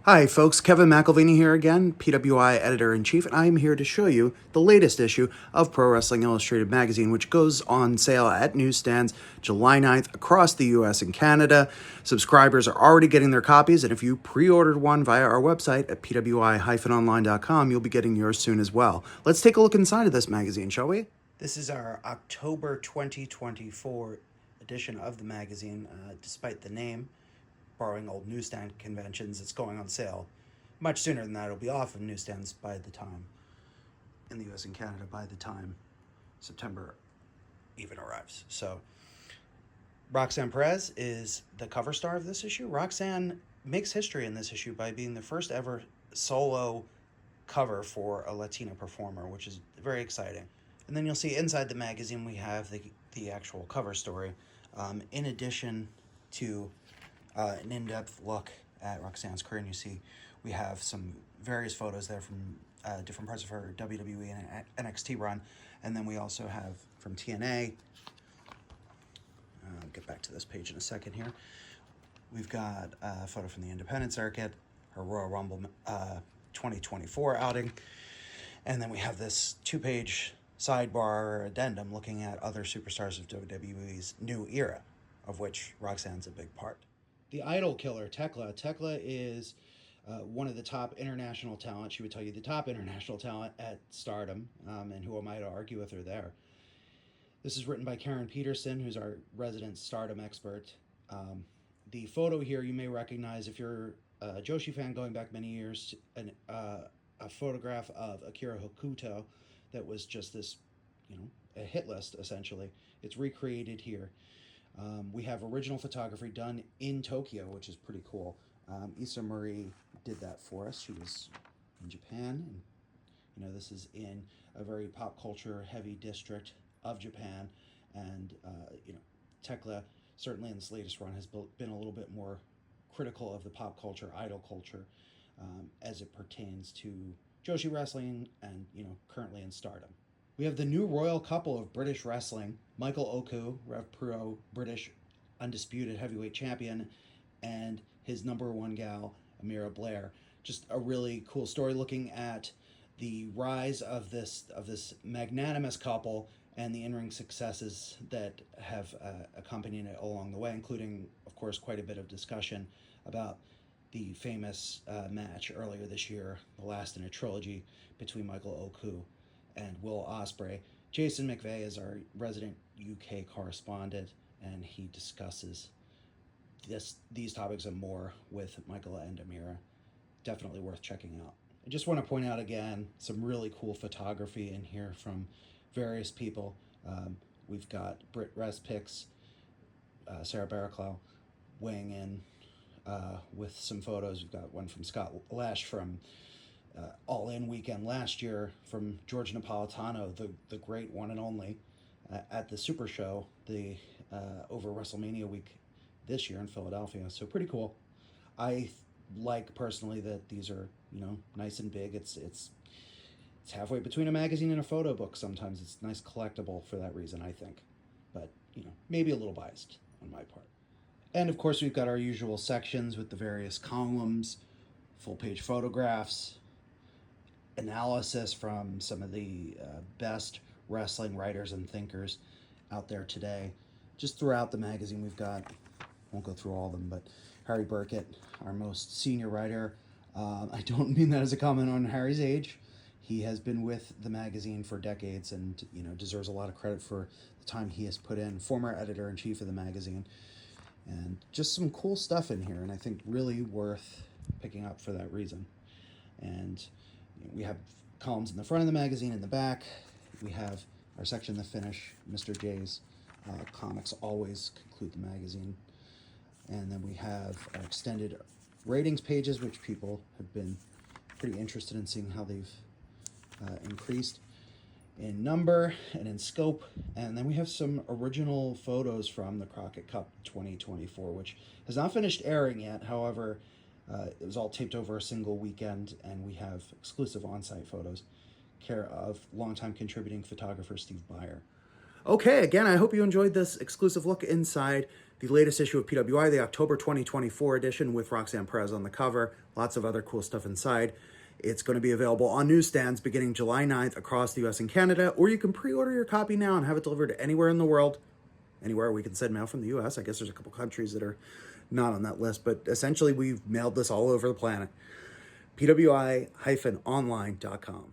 Hi, folks. Kevin McElvaney here again, PWI Editor-in-Chief, and I'm here to show you the latest issue of Pro Wrestling Illustrated magazine, which goes on sale at newsstands July 9th across the US and Canada. Subscribers are already getting their copies, and if you pre-ordered one via our website at pwi-online.com, you'll be getting yours soon as well. Let's take a look inside of this magazine, shall we? This is our October 2024 edition of the magazine, despite the name. Borrowing old newsstand conventions, it's going on sale much sooner than that. It'll be off of newsstands by the time, in the US and Canada, by the time September even arrives. So, Roxanne Perez is the cover star of this issue. Roxanne makes history in this issue by being the first ever solo cover for a Latina performer, which is very exciting. And then you'll see inside the magazine we have the actual cover story, in addition to an in-depth look at Roxanne's career. And you see we have some various photos there from different parts of her WWE and NXT run. And then we also have from TNA. I'll get back to this page in a second here. We've got a photo from the independent circuit, her Royal Rumble 2024 outing. And then we have this two-page sidebar addendum looking at other superstars of WWE's new era, of which Roxanne's a big part. The idol killer, Tekla. Tekla is one of the top international talent. She would tell you the top international talent at Stardom, and who am I to argue with her there? This is written by Karen Peterson, who's our resident Stardom expert. The photo here you may recognize if you're a Joshi fan going back many years, a photograph of Akira Hokuto that was just this, a hit list essentially. It's recreated here. We have original photography done in Tokyo, which is pretty cool. Issa Marie did that for us. She was in Japan, and this is in a very pop culture heavy district of Japan, and Tekla certainly in this latest run has been a little bit more critical of the pop culture, idol culture, as it pertains to Joshi wrestling and currently in Stardom. We have the new royal couple of British wrestling, Michael Oku, Rev Pro British Undisputed Heavyweight Champion, and his number one gal, Amira Blair. Just a really cool story looking at the rise of this magnanimous couple and the in-ring successes that have accompanied it along the way, including, of course, quite a bit of discussion about the famous match earlier this year, the last in a trilogy between Michael Oku and Will Ospreay. Jason McVeigh is our resident UK correspondent, and he discusses these topics and more with Michael and Amira. Definitely worth checking out. I just want to point out again some really cool photography in here from various people. We've got Britt Respix, Sarah Barraclough weighing in with some photos. We've got one from Scott Lash from All In weekend last year, from George Napolitano, the great one and only, at the Super Show over WrestleMania week this year in Philadelphia. So pretty cool. I like personally that these are nice and big. It's halfway between a magazine and a photo book. Sometimes it's nice collectible for that reason, I think. But maybe a little biased on my part. And of course, we've got our usual sections with the various columns, full page photographs, analysis from some of the best wrestling writers and thinkers out there today. Just throughout the magazine, we've got, won't go through all of them, but Harry Burkett, our most senior writer. I don't mean that as a comment on Harry's age. He has been with the magazine for decades and deserves a lot of credit for the time he has put in. Former editor-in-chief of the magazine. And just some cool stuff in here, and I think really worth picking up for that reason. And we have columns in the front of the magazine, in the back. We have our section, The Finish. Mr. J's comics always conclude the magazine. And then we have our extended ratings pages, which people have been pretty interested in seeing how they've increased in number and in scope. And then we have some original photos from the Crockett Cup 2024, which has not finished airing yet. However, it was all taped over a single weekend, and we have exclusive on-site photos, care of longtime contributing photographer Steve Byer. Okay, again, I hope you enjoyed this exclusive look inside the latest issue of PWI, the October 2024 edition with Roxanne Perez on the cover. Lots of other cool stuff inside. It's going to be available on newsstands beginning July 9th across the US and Canada, or you can pre-order your copy now and have it delivered anywhere in the world. Anywhere we can send mail from the US. I guess there's a couple countries that are not on that list, but essentially we've mailed this all over the planet. PWI-online.com.